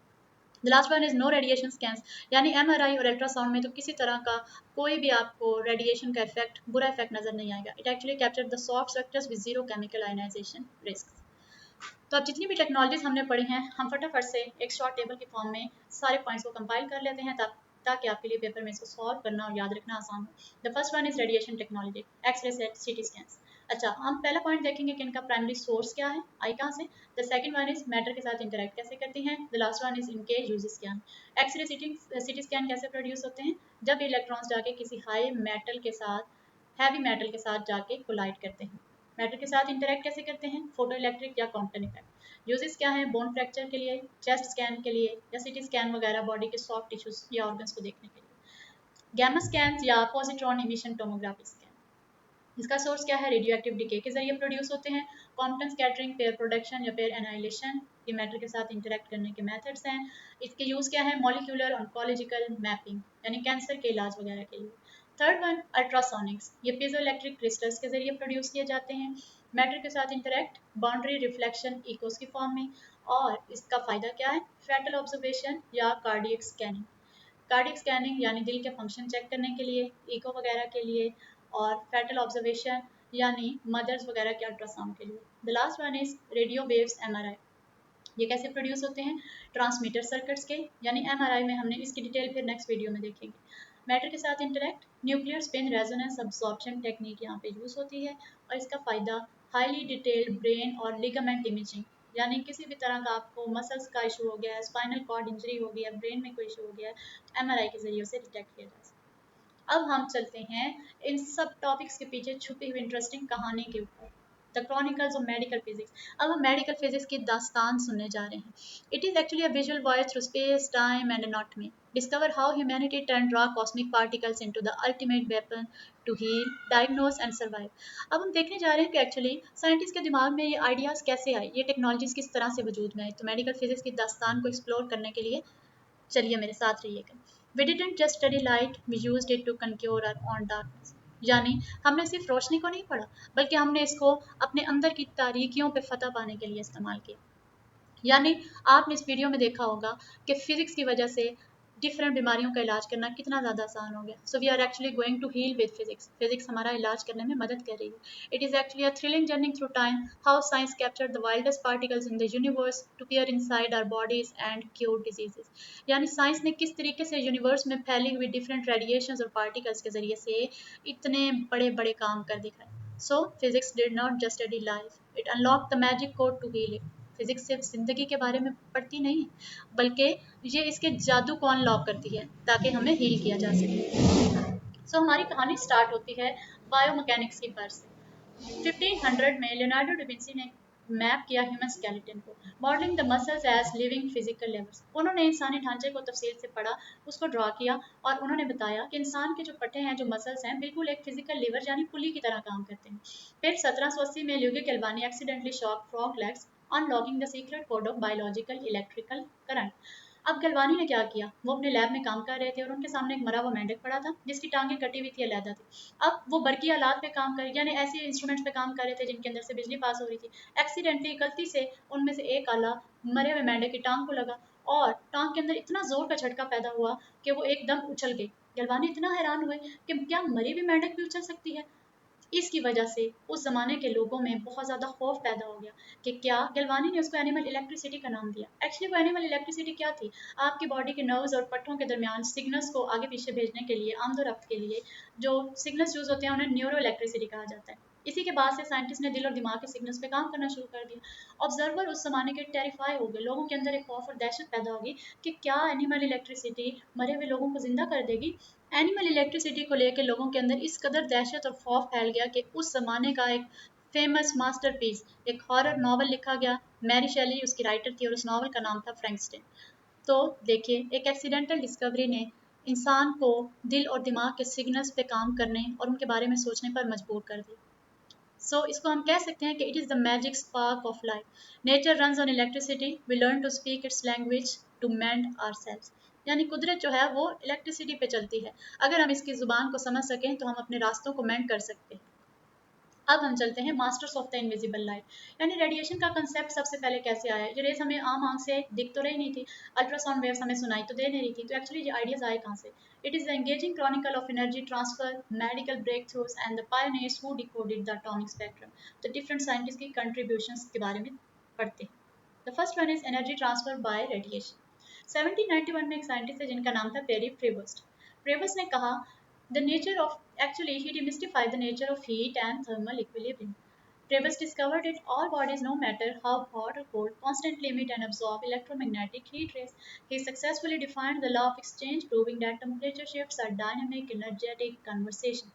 The last one is no radiation scans, यानी एमआरआई और अल्ट्रासाउंड में तो किसी तरह का कोई भी आपको रेडिएशन का इफेक्ट, बुरा इफेक्ट नजर नहीं आएगा। It actually capture the soft structures with zero chemical ionisation risk. तो अब जितनी भी टेक्नोलॉजीज हमने पढ़ी हैं, हम फटाफट से एक शॉर्ट टेबल के फॉर्म में सारे पॉइंट्स को कंपाइल कर लेते हैं ताकि आपके लिए पेपर में इसको सॉल्व करना और याद रखना आसान हो। The first one is radiation technology, x-ray set, CT scans. अच्छा, हम पहला पॉइंट देखेंगे कि इनका प्राइमरी सोर्स क्या है, आई कहाँ से। The second one is matter के साथ इंटरेक्ट कैसे करती हैं। द लास्ट वन इज इनके यूजेस क्या हैं। एक्सरे सिटी स्कैन कैसे प्रोड्यूस होते हैं, जब इलेक्ट्रॉन्स जाके किसी हाई मेटल के साथ, हैवी मेटल के साथ जाके कोलाइड करते हैं। मैटर के साथ इंटरेक्ट कैसे करते हैं, फोटो इलेक्ट्रिक या क्वांटम इफेक्ट। यूजेस क्या है, बोन फ्रैक्चर के लिए, चेस्ट स्कैन के लिए या सिटी स्कैन वगैरह बॉडी के सॉफ्ट टिश्यूज या ऑर्गन्स को देखने के लिए। गैमा स्कैन या पॉजिट्रॉन इमिशन टोमोग्राफी स्कैन, इसका सोर्स क्या है, रेडियो एक्टिव डिके के जरिए प्रोड्यूस होते हैं। क्वांटम स्कैटरिंग, पेयर प्रोडक्शन या पेयर एनाइलेशन, ये मैटर के साथ इंटरेक्ट करने के मेथड्स हैं। इसके यूज क्या है, मॉलिक्यूलर ऑन्कोलॉजिकल मैपिंग, यानी कैंसर के इलाज वगैरह के लिए। थर्ड वन अल्ट्रासोनिक्स, ये पीजो इलेक्ट्रिक क्रिस्टल्स के जरिए प्रोड्यूस किए जाते हैं, मैटर के साथ इंटरेक्ट, बाउंड्री रिफ्लेक्शन इकोस की फॉर्म में। और इसका फायदा क्या है, फैटल ऑब्जर्वेशन या कार्डियक स्कैनिंग। कार्डिक स्कैनिंग यानी दिल के फंक्शन चेक करने के लिए, इको वगैरह के लिए, और फैटल ऑब्जर्वेशन यानी मदर्स वगैरह के अल्ट्रासाउंड के लिए। The last one is radio waves MRI, ये कैसे प्रोड्यूस होते हैं, ट्रांसमीटर सर्किट्स के, यानी एमआरआई में हमने इसकी डिटेल फिर नेक्स्ट वीडियो में देखेंगे। मैटर के साथ interact, nuclear spin resonance absorption technique यहाँ पे यूज होती है, और इसका फायदा हाईली डिटेल्ड ब्रेन और लिगामेंट इमेजिंग, यानी किसी भी तरह का आपको मसल्स का इशू हो गया है, स्पाइनल कॉर्ड इंजरी हो गया है, ब्रेन में कोई इशू हो गया है, तो एमआरआई के जरिए उसे डिटेक्ट किया जा सकता है। अब हम चलते हैं इन सब टॉपिक्स के पीछे छुपी हुई इंटरेस्टिंग कहानी के ऊपर, the chronicles of medical physics. अब हम मेडिकल फिजिक्स की दास्तान सुनने जा रहे हैं। It is actually a visual voyage through space time and anatomy, discover how humanity turned raw cosmic particles into the ultimate weapon to heal, diagnose and survive. अब हम देखने जा रहे हैं कि एक्चुअली साइंटिस्ट के दिमाग में ये आइडियाज़ कैसे आए, ये टेक्नोलॉजीज किस तरह से वजूद में आई। तो मेडिकल फिजिक्स की दास्तान को एक्सप्लोर करने के लिए चलिए मेरे साथ रहिएगा। We didn't just study light, we used it to conquer our own darkness. यानी हमने सिर्फ रोशनी को नहीं पढ़ा, बल्कि हमने इसको अपने अंदर की तारीकियों पे फतह पाने के लिए इस्तेमाल किया। यानी आपने इस वीडियो में देखा होगा कि फिजिक्स की वजह से डिफरेंट बीमारियों का इलाज करना कितना ज़्यादा आसान हो गया। So we are actually going to heal with physics, physics हमारा इलाज करने में मदद कर रही है। It is actually a thrilling journey through time, how science capture the wildest particles in the universe to peer inside our bodies and cure diseases. यानी science ने किस तरीके से यूनिवर्स में फैली हुई डिफरेंट रेडिएशंस और पार्टिकल्स के जरिए से इतने बड़े बड़े काम कर दिखाए। So physics did not just study life, it unlock the magic code to heal it. Physics सिर्फ जिंदगी के बारे में पढ़ती नहीं है, बल्कि ये इसके जादू को अनलॉक करती है ताकि हमें हील किया जा सके। सो हमारी कहानी स्टार्ट होती है बायोमैकेनिक्स की पर्स से। 1500 में लियोनार्डो डा विंची ने मैप किया ह्यूमन स्केलेटन को, modelling the muscles as living physical levels. उन्होंने इंसानी ढांचे को तफसील से पढ़ा, उसको ड्रा किया, और उन्होंने बताया कि इंसान के जो पट्टे हैं, जो मसल्स हैं, बिल्कुल एक फिजिकल लिवर यानी पुली की तरह काम करते हैं। फिर 1780 में Luigi Galvani accidentally shock frog legs, unlocking the secret code of biological electrical current. अब गलवानी ने क्या किया, वो अपने लैब में काम कर रहे थे और उनके सामने एक मरा हुआ मेंढक पड़ा था जिसकी टांगें कटी हुई थी, अलहदा थी। अब वो बरकी आलात पे काम कर, यानी ऐसे इंस्ट्रूमेंट्स पे काम कर रहे थे जिनके अंदर से बिजली पास हो रही थी। एक्सीडेंटली, गलती से उनमें से एक आला मरे हुए मेंढक की टांग को लगा, और टांग के अंदर इतना जोर का झटका पैदा हुआ कि वो एकदम उछल गई। गलवानी इतना हैरान हुए कि क्या मरी हुई मेंढक भी उछल सकती है। इसकी वजह से उस जमाने के लोगों में बहुत ज़्यादा खौफ पैदा हो गया कि क्या गलवानी ने उसको एनिमल इलेक्ट्रिसिटी का नाम दिया। एक्चुअली वो एनिमल इलेक्ट्रिसिटी क्या थी? आपकी बॉडी के नर्व्स और पट्टों के दरमियान सिग्नल्स को आगे पीछे भेजने के लिए, आमदो रफ्त के लिए जो सिग्नल्स यूज होते हैं उन्हें न्यूरो इलेक्ट्रिसिटी कहा जाता है। इसी के बाद से साइंटिस्ट ने दिल और दिमाग के सिग्नल्स पे काम करना शुरू कर दिया। ऑब्जर्वर उस जमाने के टेरिफाई हो गए, लोगों के अंदर एक खौफ और दहशत पैदा होगी कि क्या एनिमल इलेक्ट्रिसिटी मरे हुए लोगों को जिंदा कर देगी। एनिमल इलेक्ट्रिसिटी को लेकर लोगों के अंदर इस कदर दहशत और खौफ फैल गया कि उस जमाने का एक फेमस मास्टरपीस, एक हॉरर नॉवल लिखा गया। मैरी शेली उसकी राइटर थी और उस नॉवल का नाम था फ्रैंकस्टीन। तो देखिए, एक एक्सीडेंटल डिस्कवरी ने इंसान को दिल और दिमाग के सिग्नल्स पे काम करने और उनके बारे में सोचने पर मजबूर कर दिया। इसको हम कह सकते हैं कि it is the magic spark of life. Nature runs on electricity, we learn to speak its language to mend ourselves. यानी कुदरत जो है वो इलेक्ट्रिसिटी पे चलती है। अगर हम इसकी ज़ुबान को समझ सकें तो हम अपने रास्तों को मेंड कर सकते हैं। अब हम चलते हैं masters of the invisible light, यानी रेडिएशन का कंसेप्ट सबसे पहले कैसे आया। ये रेस हमें आम आंख से दिख तो रही नहीं थी, अल्ट्रासाउंड वेव्स हमें सुनाई तो दे नहीं रही थी, तो एक्चुअली ये आइडियाज आए कहाँ से? It is the engaging chronicle of energy transfer, medical breakthroughs and the pioneers who decoded the atomic spectrum. तो डिफरेंट साइंटिस्ट की कंट्रीब्यूशंस के बारे में पढ़ते हैं। The first one is energy transfer by radiation. 1791 में एक साइंटिस्ट है जिनका नाम था पेरी प्रेवस्ट। प्रेवस्ट ने कहा the nature of actually he demystified the nature of heat and thermal equilibrium. Prevost discovered that all bodies, no matter how hot or cold, constantly emit and absorb electromagnetic heat rays. He successfully defined the law of exchange, proving that temperature shifts are dynamic, energetic conversation.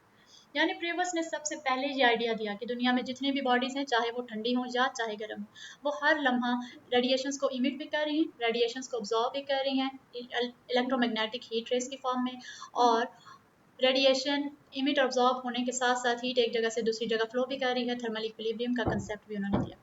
यानी प्रेवस ने सबसे पहले ये idea दिया कि दुनिया में जितनी भी बॉडीज हैं, चाहे वो ठंडी हो या चाहे गर्म हो, वो हर लम्हा रेडिएशंस को इमिट भी कर रही हैं, रेडिएशंस को ऑब्जॉर्व भी कर रही हैं इलेक्ट्रोमैग्नेटिक हीट रेस की फॉर्म में। और रेडिएशन इमिट ऑब्जॉर्व होने के साथ साथ हीट एक जगह से दूसरी जगह फ्लो भी कर रही है। थर्मल इक्विलिब्रियम का कंसेप्ट भी उन्होंने दिया।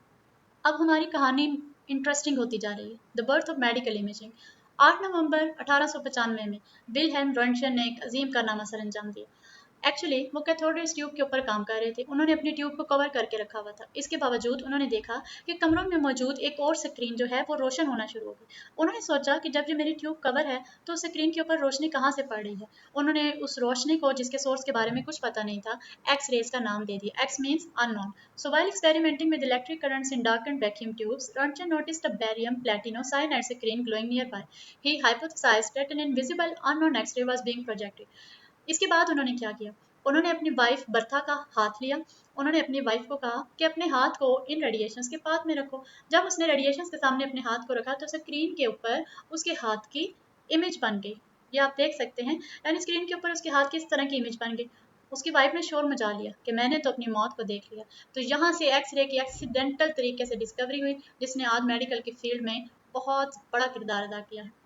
अब हमारी कहानी इंटरेस्टिंग होती जा रही है। The birth of medical imaging. 8 नवंबर 1895 में विल्हेल्म रॉन्टशन ने एक अजीम कारनामा सर अंजाम दिया। एक्चुअली वो कैथोड रेज ट्यूब के ऊपर काम कर रहे थे। उन्होंने अपनी ट्यूब को कवर करके रखा हुआ था। इसके बावजूद उन्होंने देखा कि कमरों में मौजूद एक और स्क्रीन जो है वो रोशन होना शुरू हो गई। उन्होंने सोचा कि जब ये मेरी ट्यूब कवर है तो उस स्क्रीन के ऊपर रोशनी कहाँ से पड़ रही है। उन्होंने उस रोशनी को, जिसके सोर्स के बारे में कुछ पता नहीं था, एक्स रेज का नाम दे दिया। X means unknown. So while experimenting with electric currents in darkened vacuum tubes, Röntgen noticed a barium platinocyanide screen glowing nearby. He hypothesized that an invisible unknown X-ray was being projected. इसके बाद उन्होंने क्या किया? उन्होंने अपनी wife Bertha का हाथ लिया। उन्होंने अपनी वाइफ को कहा कि अपने हाथ को इन रेडिएशंस के पाथ में रखो। जब उसने रेडिएशंस के सामने अपने हाथ को रखा तो स्क्रीन के ऊपर उसके हाथ की इमेज बन गई। ये आप देख सकते हैं, यानी स्क्रीन के ऊपर उसके हाथ की इस तरह की इमेज बन गई। उसकी वाइफ ने शोर मचा लिया कि मैंने तो अपनी मौत को देख लिया। तो यहाँ से एक्सरे की एक्सीडेंटल तरीके से डिस्कवरी हुई, जिसने आज मेडिकल की फील्ड में बहुत बड़ा किरदार अदा किया है।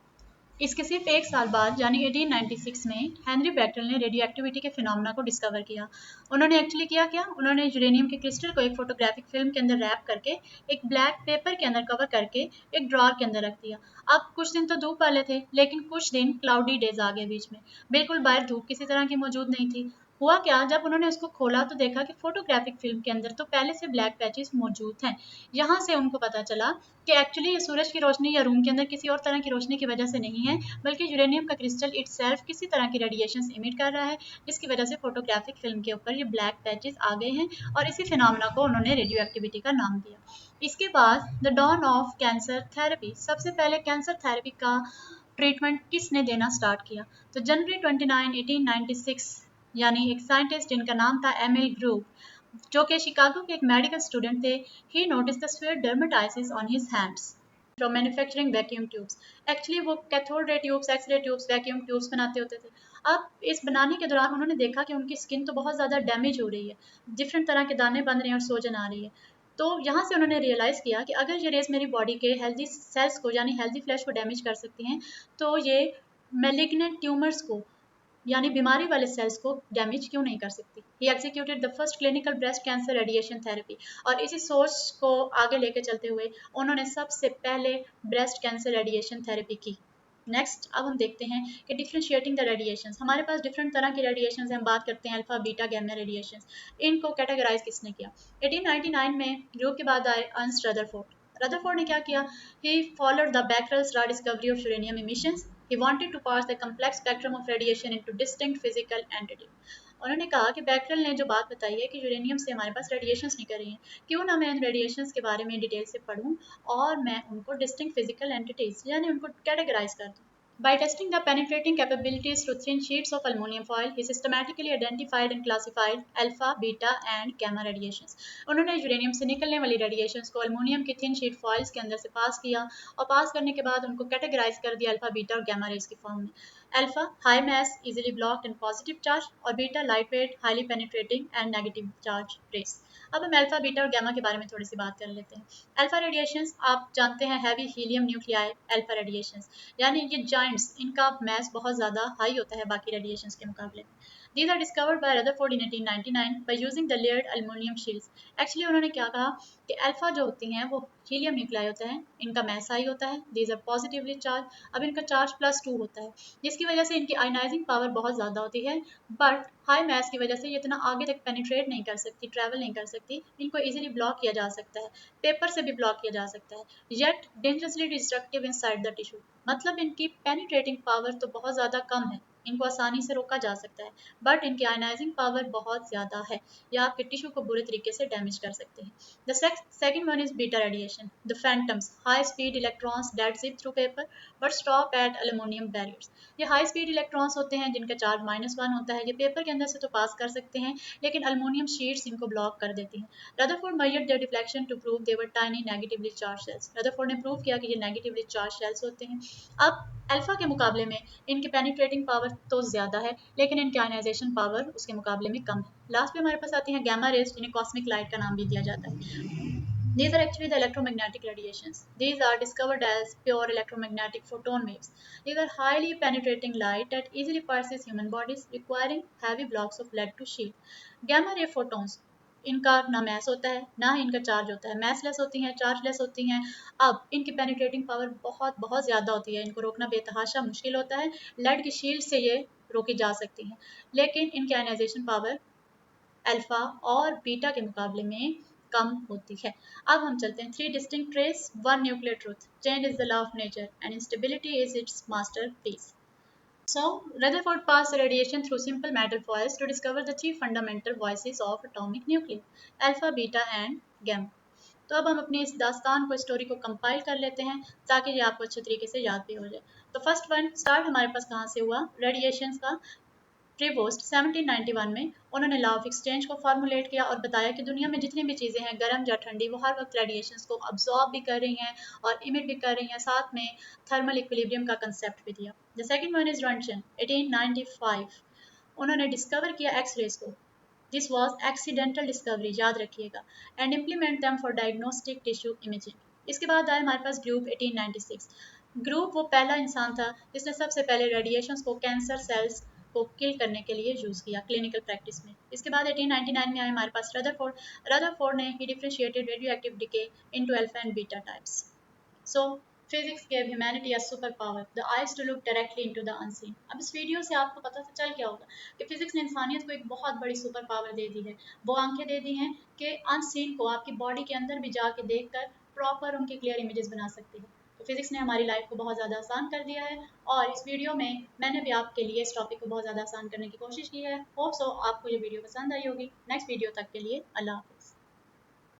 इसके सिर्फ एक साल बाद यानी 1896 में हेनरी बेक्टल ने रेडियो एक्टिविटी के फिनोमेना को डिस्कवर किया। उन्होंने एक्चुअली किया क्या, उन्होंने यूरेनियम के क्रिस्टल को एक फोटोग्राफिक फिल्म के अंदर रैप करके एक ब्लैक पेपर के अंदर कवर करके एक ड्रॉर के अंदर रख दिया। अब कुछ दिन तो धूप वाले थे, लेकिन कुछ दिन क्लाउडी डेज आ गए बीच में। बिल्कुल बाहर धूप किसी तरह की मौजूद नहीं थी। हुआ क्या, जब उन्होंने उसको खोला तो देखा कि फोटोग्राफिक फिल्म के अंदर तो पहले से ब्लैक पैचेस मौजूद हैं। यहाँ से उनको पता चला कि एक्चुअली ये सूरज की रोशनी या रूम के अंदर किसी और तरह की रोशनी की वजह से नहीं है, बल्कि यूरेनियम का क्रिस्टल इटसेल्फ किसी तरह की रेडिएशन इमिट कर रहा है, जिसकी वजह से फोटोग्राफिक फिल्म के ऊपर ये ब्लैक पैचेस आ गए हैं। और इसी फिनोमेना को उन्होंने रेडियो एक्टिविटी का नाम दिया। इसके बाद the dawn of cancer therapy. सबसे पहले कैंसर थेरेपी का ट्रीटमेंट किसने देना स्टार्ट किया? तो जनवरी 29, 1896, यानी एक साइंटिस्ट जिनका नाम था एमिल ग्रूव, जो कि शिकागो के एक मेडिकल स्टूडेंट थे, he notice the severe dermatitis on his hands from manufacturing vacuum tubes. Actually वो cathode ray tubes, X ray tubes, vacuum tubes बनाते होते थे। अब इस बनाने के दौरान उन्होंने देखा कि उनकी स्किन तो बहुत ज़्यादा डैमेज हो रही है, डिफरेंट तरह के दाने बन रहे हैं और सोजन आ रही है। तो यहाँ से उन्होंने रियलाइज़ किया कि अगर ये रेस मेरी बॉडी के हेल्दी सेल्स को यानी हेल्दी फ्लैश को डैमेज कर सकती हैं, तो ये मेलिग्नेंट ट्यूमर्स को यानी बीमारी वाले सेल्स को डैमेज क्यों नहीं कर सकती। He executed the first clinical breast cancer radiation therapy. और इसी सोच को आगे लेके चलते हुए उन्होंने सबसे पहले ब्रेस्ट कैंसर रेडिएशन थेरेपी की। नेक्स्ट अब हम देखते हैं कि डिफ्रेंशिएटिंग द रेडिएशन। हमारे पास डिफरेंट तरह की रेडिएशन हम बात करते हैं, अल्फा बीटा गैमा रेडिएशन। इनको कैटेगराइज किसने किया? 1899 में ग्रुप के बाद आए अर्नस्ट रदरफोर्ड। रदरफोर्ड ने क्या किया? He followed the Becquerel's law discovery of uranium emissions He wanted to parse the complex spectrum of radiation into distinct physical entity. उन्होंने कहा कि बैकरल ने जो बात बताई है कि यूरेनियम से हमारे पास रेडिएशंस निकल रही हैं, क्यों ना मैं इन रेडिएशंस के बारे में डिटेल से पढूं और मैं उनको डिस्टिंक्ट फिजिकल एंटिटीज यानी उनको कैटेगराइज कर दूं. By testing the penetrating capabilities through thin sheets of aluminum foil, he systematically identified and classified alpha, beta and gamma radiations. उन्होंने यूरेनियम से निकलने वाली रेडिएशंस को अल्मोनियम की थिन शीट फॉइल्स के अंदर से पास किया और पास करने के बाद उनको कैटेगराइज कर दिया अल्फा, बीटा और गैमा रेज की फॉर्म में. Alpha high mass easily blocked and positive charge और beta light weight highly penetrating and negative charge rays. अब हम अल्फा, बीटा और गैमा के बारे में थोड़ी सी बात कर लेते हैं. अल्फा रेडिएशंस आप जानते हैं heavy helium nuclei alpha radiations, यानी ये जाइंट्स, इनका मैस बहुत ज़्यादा हाई होता है बाकी रेडिएशंस के मुकाबले में. These are discovered by Rutherford in 1899 by using the layered aluminum shields. Actually उन्होंने क्या कहा कि अल्फा जो होती हैं वो हीलियम न्यूक्लियाई होता है, इनका मैस हाई होता है, these are positively charged, अब इनका चार्ज +2 होता है, जिसकी वजह से इनकी आयनाइजिंग पावर बहुत ज़्यादा होती है, बट हाई मैस की वजह से ये इतना आगे तक पेनिट्रेट नहीं कर सकती, ट्रैवल नहीं कर सकती, इनको इजीली ब्लॉक किया जा सकता है, पेपर से भी ब्लॉक किया जा सकता है, yet dangerously destructive inside the tissue. मतलब इनकी पेनिट्रेटिंग पावर तो बहुत ज़्यादा कम है, इनको आसानी से रोका जा सकता है, बट इनकी आयनाइजिंग पावर बहुत ज़्यादा है, या आपके टिश्यू को बुरे तरीके से डैमेज कर सकते हैं. The second one is beta radiation, the phantoms, high speed electrons that zip through paper but stop at aluminium barriers. ये हाई स्पीड इलेक्ट्रॉन्स होते हैं जिनका चार्ज -1 होता है, ये पेपर के अंदर से तो पास कर सकते हैं लेकिन एल्यूमिनियम शीट्स इनको ब्लॉक कर देती हैं. Rutherford measured their deflection to prove they were tiny negatively charge cells. Rutherford ने प्रूव किया कि ये नेगेटिवली चार्ज सेल्स होते हैं. अब अल्फा के मुकाबले में इनकी पेनिट्रेटिंग पावर तो ज़्यादा है लेकिन इनकी आयनाइजेशन पावर उसके मुकाबले में कम है. लास्ट में हमारे पास आती हैं गैमा रेज, जिन्हें कॉस्मिक लाइट का नाम भी दिया जाता है. These are actually the electromagnetic radiations. These are discovered as pure electromagnetic photon waves. These are highly penetrating light that easily passes human bodies, requiring heavy blocks of lead to shield. Gamma ray photons, इनका ना mess होता है ना ही इनका charge होता है, मैसलेस होती हैं, चार्जलेस होती हैं. अब इनकी पेनिट्रेटिंग पावर बहुत बहुत ज़्यादा होती है, इनको रोकना बेतहाशा मुश्किल होता है, लेड की शील्ड से ये रोकी जा सकती हैं, लेकिन इनकी आयनाइजेशन पावर अल्फा और बीटा के मुकाबले में कम होती है. अब हम चलते हैं three distinct trace, one nuclear truth, change is the law of nature and instability is it's masterpiece. So, Rutherford passed the radiation through simple metal foils to discover the three fundamental voices of atomic nuclei, alpha, beta and gamma. तो अब हम अपनी इस दास्तान को, story को compile कर लेते हैं ताकि ये आपको अच्छे तरीके से याद भी हो जाए. तो फर्स्ट वन स्टार्ट हमारे पास कहाँ से हुआ, रेडिएशन का. प्रीवोस्ट 1791 में उन्होंने लॉ ऑफ एक्सचेंज को फॉर्मुलेट किया और बताया कि दुनिया में जितनी भी चीज़ें हैं, गर्म या ठंडी, वो हर वक्त रेडिएशंस को अब्जॉर्ब भी कर रही हैं और इमिट भी कर रही हैं, साथ में थर्मल इक्विलिब्रियम का कंसेप्ट भी दिया. The second one is Roentgen 1895. उन्होंने डिस्कवर किया एक्स रेज को. दिस वॉज एक्सीडेंटल डिस्कवरी, याद रखिएगा, and implement them for diagnostic tissue imaging. इसके बाद आया हमारे पास ग्रुप 1896. ग्रुप वो पहला इंसान था जिसने सबसे पहले रेडिएशंस को कैंसर सेल्स को किल करने के लिए यूज़ किया क्लिनिकल प्रैक्टिस में. इसके बाद 1899 में आए हमारे पास रदरफोर्ड. रदरफोर्ड ने he differentiated radioactive decay into alpha and beta types. So, physics gave humanity a superpower, the eyes to look directly into the unseen. अब इस वीडियो से आपको पता तो चल गया होगा कि फिजिक्स ने इंसानियत को एक बहुत बड़ी सुपर पावर दे दी है. वो आंखें दे दी हैं कि अनसीन को आपकी बॉडी के अंदर भी जाके देखकर प्रॉपर उनकी क्लियर इमेजेस बना सकती है. तो फिजिक्स ने हमारी लाइफ को बहुत ज़्यादा आसान कर दिया है और इस वीडियो में मैंने भी आपके लिए इस टॉपिक को बहुत ज़्यादा आसान करने की कोशिश की है. होप सो आपको ये वीडियो पसंद आई होगी. नेक्स्ट वीडियो तक के लिए अल्लाह हाफ़िज़.